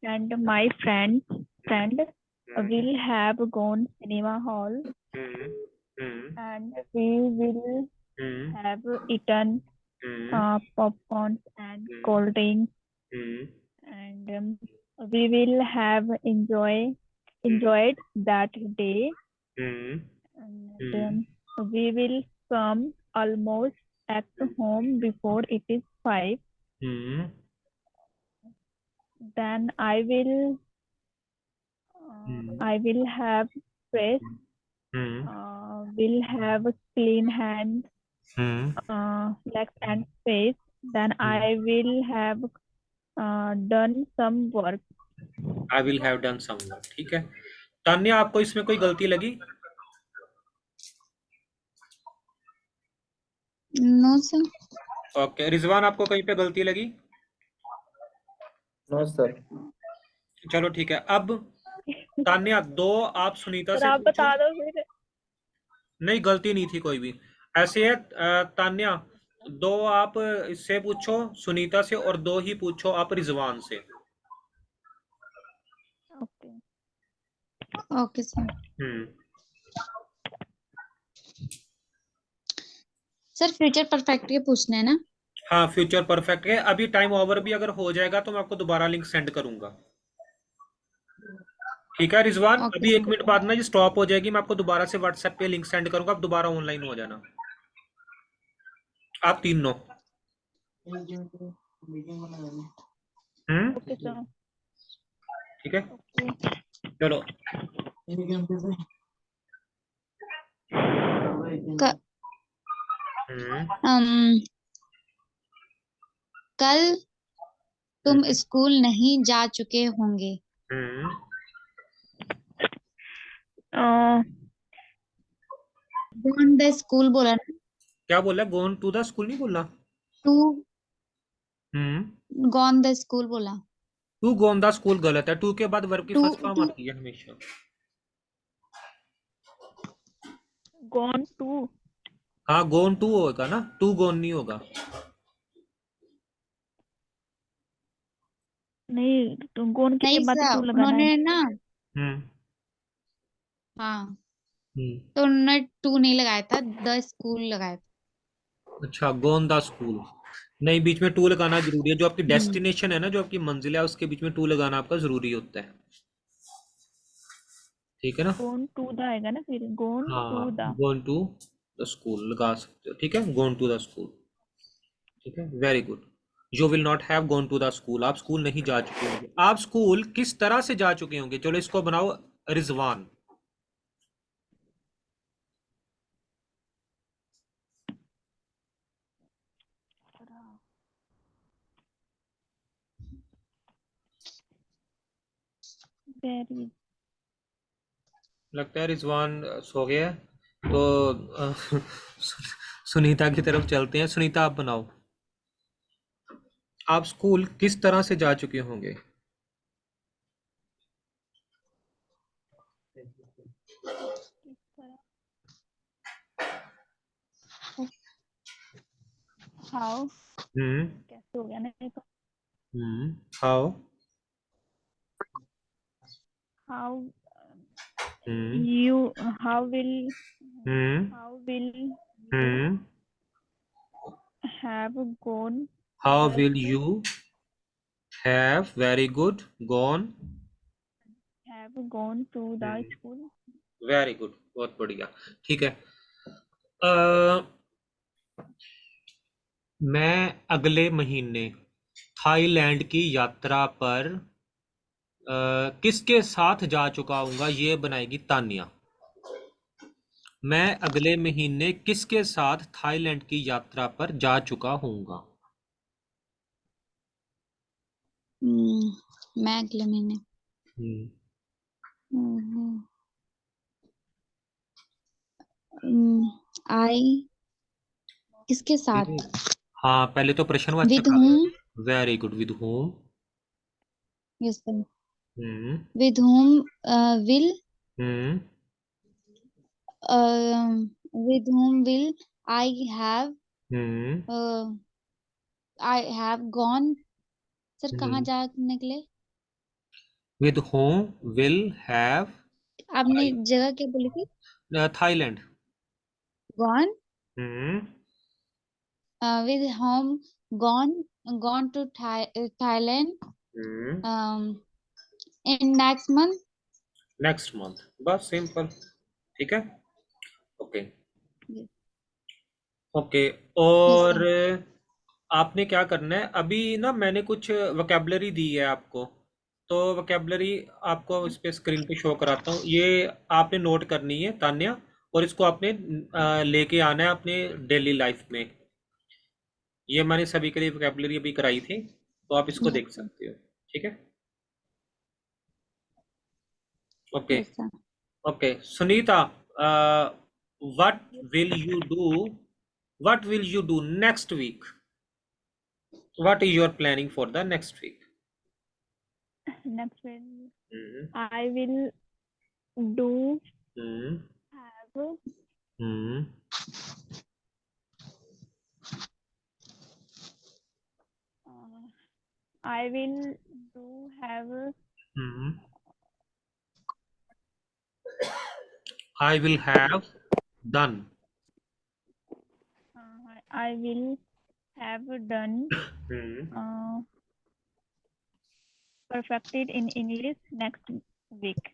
and my friend will have gone cinema hall and we will have eaten popcorns and cold drinks and we will have enjoyed that day and we will come almost at home before it is 5. Then I will have fresh will have clean hands, legs and face. Then I will have done some work. I will have done some work. ठीक है तान्या, आपको इसमें कोई गलती लगी? No, sir. Okay Rizwan, आपको कहीं पे गलती लगी? No sir. चलो ठीक है। अब तान्या 2 आप सुनीता सर से आप पूछो। बता दो फिर। नहीं, गलती नहीं थी कोई भी। ऐसे है तान्या, 2 आप इससे पूछो सुनीता से और 2 ही पूछो आप रिजवान से। Okay Okay, sir. Sir future perfect के पूछने हैं ना? हाँ फ्यूचर परफेक्ट है। अभी टाइम ओवर भी अगर हो जाएगा तो मैं आपको दोबारा लिंक सेंड करूंगा। ठीक है रिजवान, Okay, अभी sir. 1 मिनट बाद ना ये स्टॉप हो जाएगी, मैं आपको दोबारा से व्हाट्सएप पे लिंक सेंड करूंगा, आप दोबारा ऑनलाइन हो जाना। आप तीनों। Okay sir. ठीक है ओके चलो। क- हम्म कल तुम स्कूल नहीं जा चुके होंगे। हम्म गॉन द स्कूल बोला ना? क्या बोला? गोन टू द स्कूल नहीं बोला। To hmm gone the school बोला। टू गोन द स्कूल गलत है। टू के बाद वर्ब की टू फर्स्ट फॉर्म टू आती है हमेशा। Gone to. हाँ गोन टू होगा ना, टू गोन नहीं होगा। नहीं तो गॉन के नहीं बाद सर, टू लगाना उन्होंने है। ना, हम्म हाँ, हम्म तो उन्होंने टू नहीं लगाया था, द स्कूल लगाया था। अच्छा गोन द स्कूल। नहीं, बीच में टू लगाना जरूरी है। जो आपकी हम्म, डेस्टिनेशन है ना, जो आपकी मंजिल है, उसके बीच में टू लगाना आपका जरूरी होता है। ठीक है ना? गॉन टू द आएगा ना फिर गॉन हाँ to the. Gone to the school लगा सकते हो। ठीक है गोन टू द स्कूल। ठीक है very good. You will not have gone to the school. आप स्कूल नहीं जा चुके होंगे। आप स्कूल किस तरह से जा चुके होंगे? चलो इसको बनाओ रिजवान। वेरी लगता है रिजवान सो गया है। तो सुनीता की तरफ चलते हैं। सुनीता आप बनाओ। आप स्कूल किस तरह से जा चुके होंगे? हाउ हम्म कैसे हो गया ना ये तो। How how hmm you how will hmm you hmm have gone how the will school. You have very good gone. Have gone to the school. Very good, बहुत बढ़िया। ठीक है मैं अगले महीने थाईलैंड की यात्रा पर किसके साथ जा चुका हूँगा, ये बनाएगी तानिया। मैं अगले महीने किसके साथ थाईलैंड की यात्रा पर जा चुका हूँगा? मैं अगले महीने आई किसके साथ? हाँ पहले तो प्रश्नवाचक विद आ whom? गया। Very good, with home. Yes sir. Hmm with whom will hmm with whom will I have hmm I have gone? Sir कहाँ हम्म जा निकले? with whom will have आपने जगह क्या बोली थी? Thailand. Gone. Hmm With whom gone to Thailand. Hmm In next month. Next month, बस simple. ठीक है, ओके Yes, ओके। yes और sir. आपने क्या करना है, अभी ना मैंने कुछ वोकेबलरी दी है आपको, तो वोकेबलरी आपको इस पे स्क्रीन पे शो कराता हूँ। ये आपने नोट करनी है तान्या, और इसको आपने लेके आना है अपने डेली लाइफ में। ये मैंने सभी के लिए वोकेबलरी अभी कराई थी, तो आप इसको Yes देख sir. सकते हो। ठीक है, okay Yes sir. Okay. Sunita, what will you do, what will you do next week? What is your planning for the next week? Next week, hmm I will do hmm have hmm uh, I will do have hmm I will have done. I will have done hmm perfected in English next week.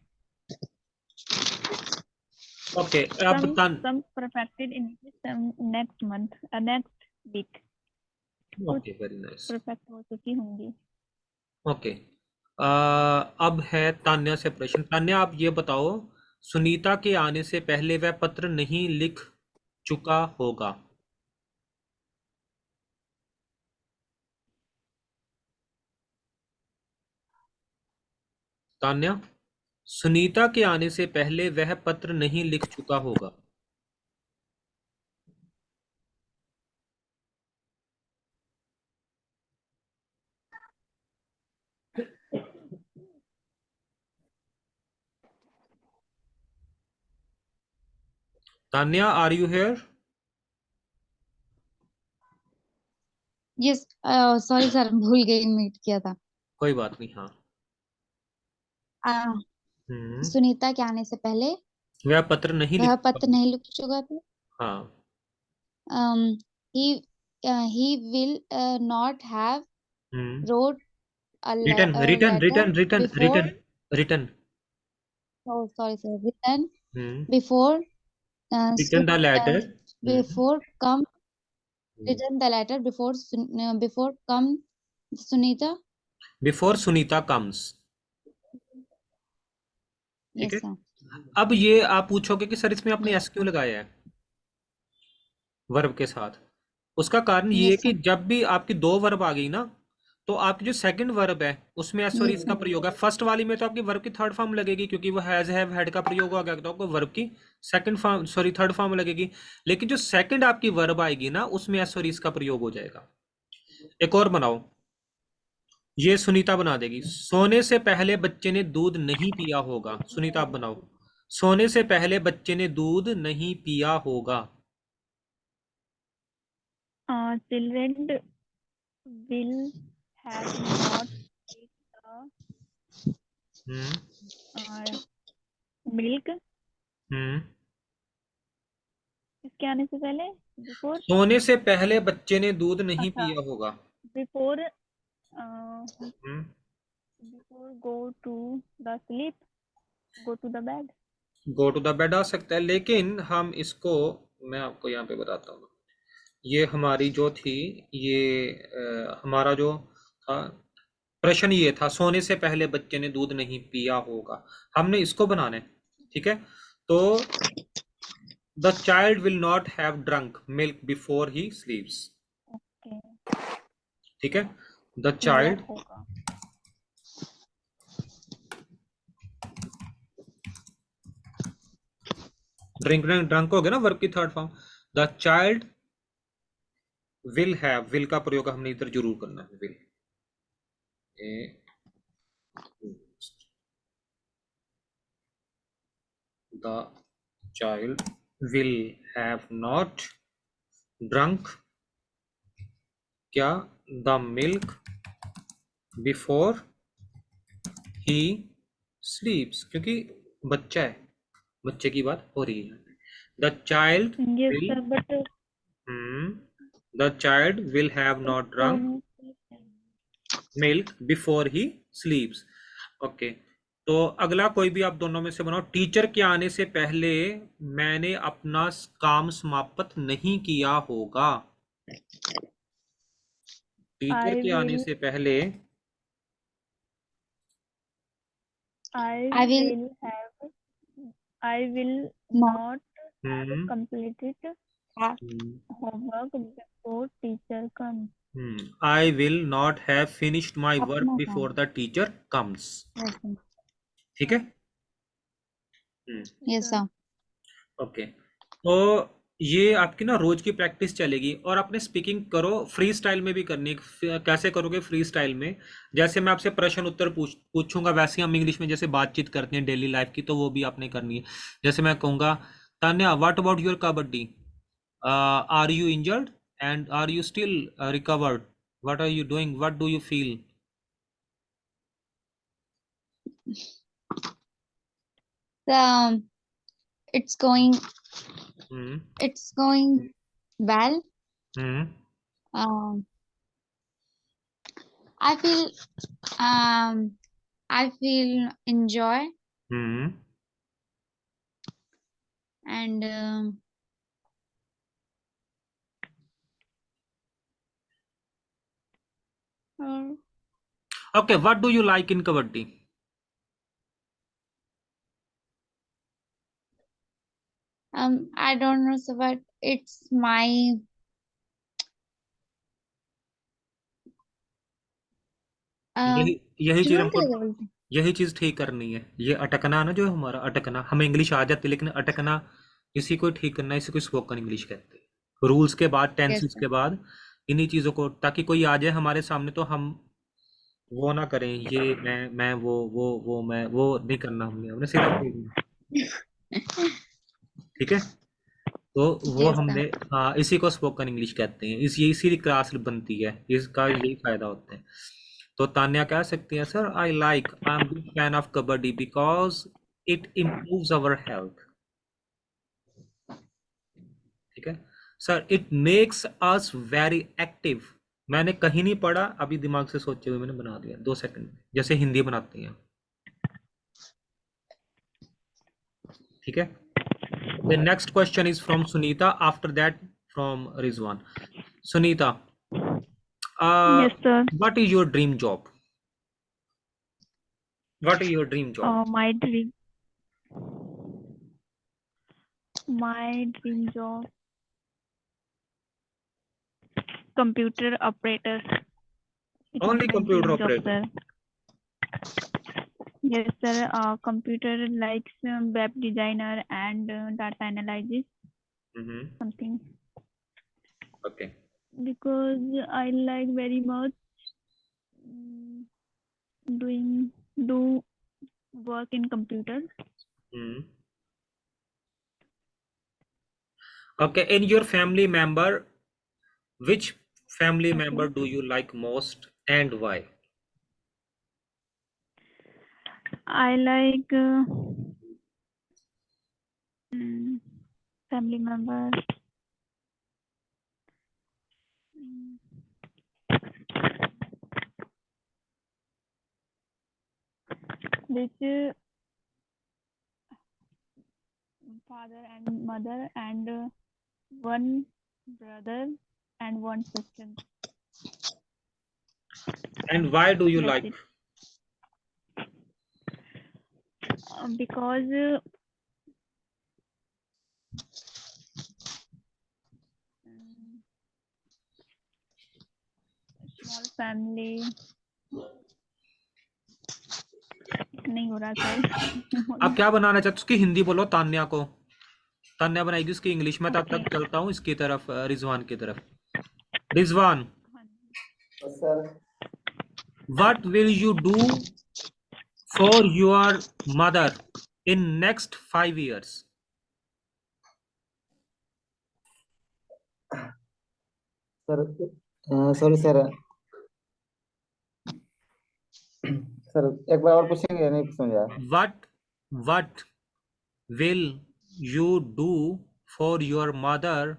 Okay, अब done। Some perfected in English next month, next week. कुछ okay, very nice. Perfect हो चुकी होंगी। Okay, अब है तान्या से प्रश्न। तान्या, आप ये बताओ, सुनीता के आने से पहले वह पत्र नहीं लिख चुका होगा। तान्या, सुनीता के आने से पहले वह पत्र नहीं लिख चुका होगा। Tanya, are you here? Yes. Sorry sir, भूल गई, म्यूट किया था. कोई बात नहीं, हाँ। uh, हम्म सुनीता के आने से पहले वह पत्र नहीं लिख वह चुका पत्र होगा। नहीं लिख चुका था. हाँ। He will not have hmm wrote written a written letter written written before. Written written Oh, sorry sir. Written hmm before written the letter. before come written the letter before before come Sunita. Before Sunita comes. ठीक है, Yes sir. अब ये आप पूछोगे कि sir इसमें आपने Yes S क्यों sir. लगाया है वर्ब के साथ। उसका कारण ये है Yes कि sir. जब भी आपकी दो वर्ब आ गई ना, तो आपकी जो सेकंड वर्ब है उसमें एस और Yes इसका sir. प्रयोग है। फर्स्ट वाली में तो आपकी वर्ब की थर्ड फॉर्म लगेगी, क्योंकि वो हैज हैव हैड का प्रयोग हो गया, तो आपको वर्ब की second form, sorry third form लगेगी। लेकिन जो सेकंड आपकी वर्ब आएगी ना, उसमें एस और इसका प्रयोग हो जाएगा। एक और बनाओ, ये सुनीता बना देगी। सोने से पहले बच्चे ने दूध नहीं पिया होगा। सुनीता आप बनाओ, सोने से पहले बच्चे ने दूध नहीं पिया होगा। Children will have not take hmm the milk. हम्म इसके आने से पहले बिफोर सोने से पहले बच्चे ने दूध नहीं अच्छा पिया होगा। Before hmm before go to the sleep, go to the bed. Go to the bed आ सकता है, लेकिन हम इसको, मैं आपको यहाँ पे बताता हूँ। ये हमारी जो थी, ये हमारा जो था प्रश्न, ये था सोने से पहले बच्चे ने दूध नहीं पिया होगा। हमने इसको बनाना है। ठीक है, तो the child will not have drunk milk before he sleeps. Okay, ठीक है, द पिया चाइल्ड, होगा। ड्रिंक ड्रंक हो गया ना वर्ब की third form. The child will have, will का प्रयोग हमने इधर जरूर करना है, will. The child will have not drunk क्या, the milk before he sleeps, क्योंकि बच्चा है, बच्चे की बात हो रही है। The child Yes, will sir, but the child will have not drunk milk before he sleeps. Okay, तो अगला कोई भी आप दोनों में से बनाओ। टीचर के आने से पहले मैंने अपना काम समाप्त नहीं किया होगा। टीचर I के आने will से पहले I I will will have I will not not have hmm completed have homework before teacher comes. I will not have finished my work अपना before काम। the teacher comes। Yes, sir. ठीक है। Yes, Yes, sir. sir. Okay, तो ये आपकी ना रोज की practice चलेगी। और आपने स्पीकिंग करो, फ्री स्टाइल में भी करनी है। कैसे करोगे फ्री स्टाइल में? जैसे मैं आपसे प्रश्न उत्तर पूछूंगा, वैसे ही हम इंग्लिश में जैसे बातचीत करते हैं डेली लाइफ की, तो वो भी आपने करनी है। जैसे मैं कहूंगा, Tanya what about your kabaddi, are you injured and are you still recovered, what are you doing, what do you feel? Um, it's going hmm it's going well. Hmm Um, I feel um I feel enjoy hmm and uh, okay, what do you like in kabaddi? I don't know, so but it's my यही यही चीज जुनून हमको, क्या बोलते हैं? यही चीज ठीक करनी है। ये अटकना ना, जो हमारा अटकना, हमें इंग्लिश आ जाती है लेकिन अटकना, इसी को ठीक करना है। इसी को स्पोकन इंग्लिश कहते हैं। रूल्स के बाद, Yes, टेंसेस sir. के बाद, इन्हीं चीजों को, ताकि कोई आ जाए हमारे सामने तो हम वो ना करें, ये मैं वो मैं वो नहीं करना। हमने हमने सीधा ठीक है। तो वो Yes, sir. हमने, हाँ, इसी को स्पोकन इंग्लिश कहते हैं। ये इसीलिए क्लास बनती है, इसका यही फायदा होता है। तो तान्या कह सकती है, sir I am big fan of kabaddi because it improves our health. ठीक है। Sir it makes us very active. मैंने कहीं नहीं पढ़ा, अभी दिमाग से सोचे हुए मैंने बना दिया 2 सेकंड में, जैसे हिंदी बनाते हैं। ठीक है। The next question is from Sunita. After that, from Rizwan. Sunita, uh, Yes, sir. what is your dream job? What is your dream job? My dream job, computer operator. It is Only my computer dream job, operator. sir. Yes, sir. Computer like web designer and data analysis, Mm-hmm. something. Okay. Because I like very much mm, do work in computer. Mm-hmm. Okay. In your family member, which family member Okay. do you like most and why? I like family member mm, which father and mother and one brother and one sister. And why do you That's like? it. Because small family नहीं हो रहा sir. आप क्या बनाना चाहते हो? उसकी हिंदी बोलो तान्या को। तान्या बनाएगी उसकी इंग्लिश में, तब Okay. तक चलता हूँ इसकी तरफ, रिजवान की तरफ। Rizwan, sir what will you do for your mother in next 5 years? Sir sorry sir sir एक बार और पूछेंगे, नहीं समझा। what will you do for your mother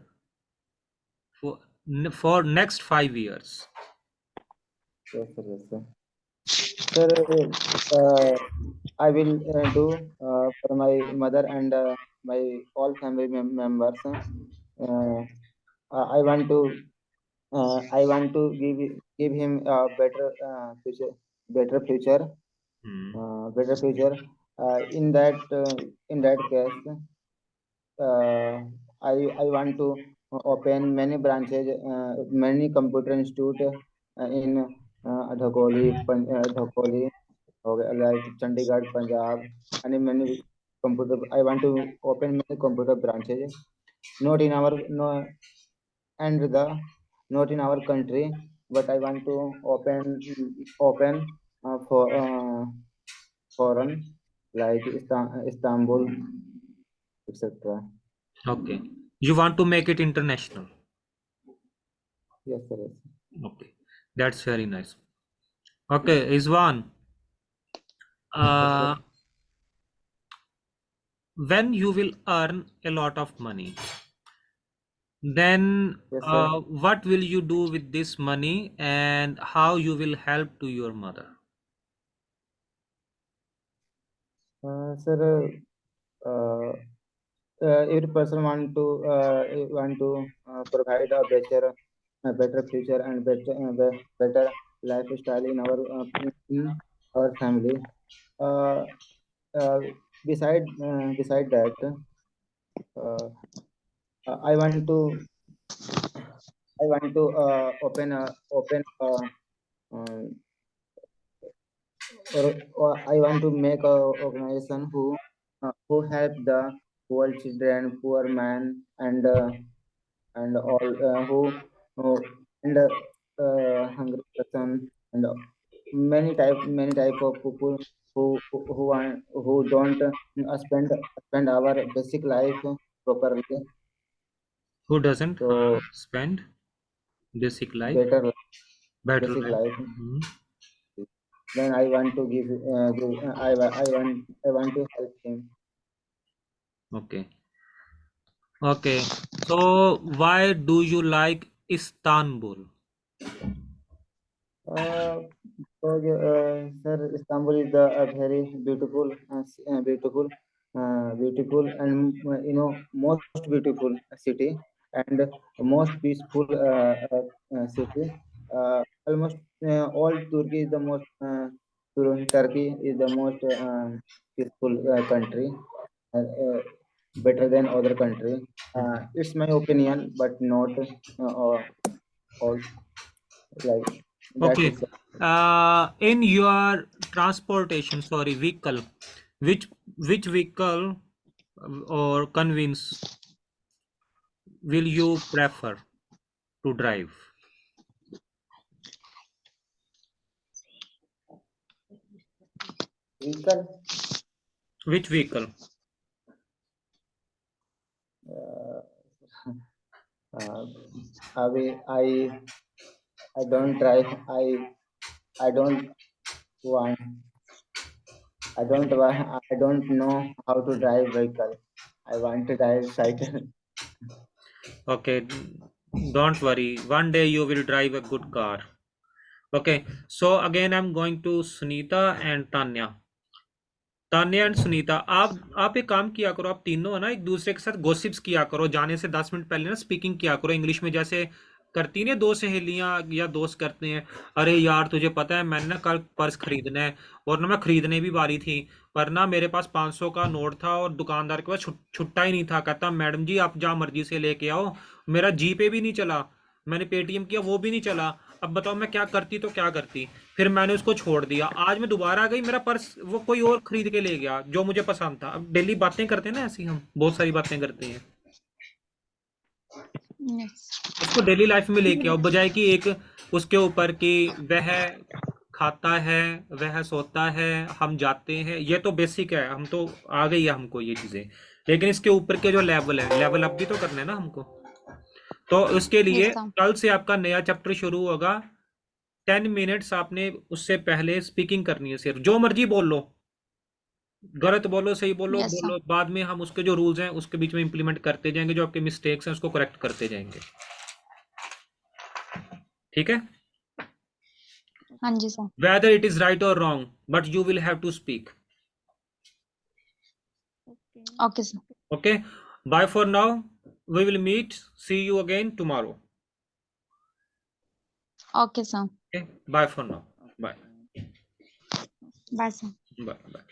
for next 5 years? Yes sir, yes sir. Sir I will do for my mother and my all family members. I want to give him a future, better future, better future. In that case, I want to open many branches, many computer institute in Dhakoli, like Chandigarh, Punjab, and in many computer. I want to open many computer branches, not in our no, and the not in our country, but I want to open for foreign like Istanbul, etc. Okay, you want to make it international. Yes, sir. Yes. Okay, that's very nice. Okay, Izwan, uh, when you will earn a lot of money, then Yes, sir. what will you do with this money and how you will help to your mother? Sir, every person want to provide a better future and better lifestyle in our family. Uh, uh, beside that, uh, I want to open uh, or I want to make a organization who help the poor children, poor man, and all who and hungry person, and many type of people who don't spend our basic life properly. Who doesn't So spend basic life, better better basic life? life. Mhm. Then I want to I want to help him. Okay. Okay. So why do you like Istanbul? Uh, Sir, Istanbul is a very beautiful, beautiful, and most beautiful city, and most peaceful city. Almost all Turkey is the most Turkey is the most peaceful country, better than other country. It's my opinion, but not all like that's Okay. it. In your transportation, sorry, vehicle, which vehicle or convenience will you prefer to drive? Vehicle. Which vehicle? Uh, uh, I don't drive. I don't want. I don't know how to drive vehicle. I want to drive cycle. Okay, don't worry. One day you will drive a good car. Okay, so again I'm going to Sunita and Tanya. Tanya and Sunita, आप एक काम किया करो, आप तीनों है ना एक दूसरे के साथ गॉसिप्स किया करो, जाने से 10 मिनट पहले ना स्पीकिंग किया करो इंग्लिश में, जैसे करती नहीं दो सहेलियां या दोस्त करते हैं। अरे यार तुझे पता है मैंने ना कल पर्स खरीदना है, और ना मैं खरीदने भी वाली थी, पर ना मेरे पास 500 का नोट था और दुकानदार के पास छुट्टा ही नहीं था। कहता मैडम जी आप जहाँ मर्जी से लेके आओ, मेरा जी पे भी नहीं चला, मैंने पेटीएम किया वो भी नहीं चला। अब बताओ मैं क्या करती तो क्या करती। फिर मैंने उसको छोड़ दिया। आज मैं दोबारा गई, मेरा पर्स वो कोई और खरीद के ले गया जो मुझे पसंद था। अब डेली बातें करते हैं ना ऐसी, हम बहुत सारी बातें करते हैं। Yes. उसको डेली लाइफ में लेके आओ, बजाय कि एक उसके ऊपर कि वह खाता है, वह सोता है, हम जाते हैं, ये तो बेसिक है, हम तो आ गई है हमको ये चीजें, लेकिन इसके ऊपर के जो लेवल है, लेवल अप भी तो करना है ना हमको। तो उसके लिए Yes, sir. कल से आपका नया चैप्टर शुरू होगा, 10 मिनट्स आपने उससे पहले स्पीकिंग करनी है, सिर्फ जो मर्जी बोल लो, गलत बोलो सही बोलो Yes, sir. बोलो, बाद में हम उसके जो रूल्स हैं उसके बीच में इंप्लीमेंट करते जाएंगे, जो आपके मिस्टेक्स हैं उसको करेक्ट करते जाएंगे, ठीक है? हाँ जी sir. Whether it is right or wrong, but you will have to speak. Okay. Okay, sir. Okay, bye for now. We will meet. See you again tomorrow. Okay, sir. Okay, bye for now. Bye. Bye, sir. Bye. Bye.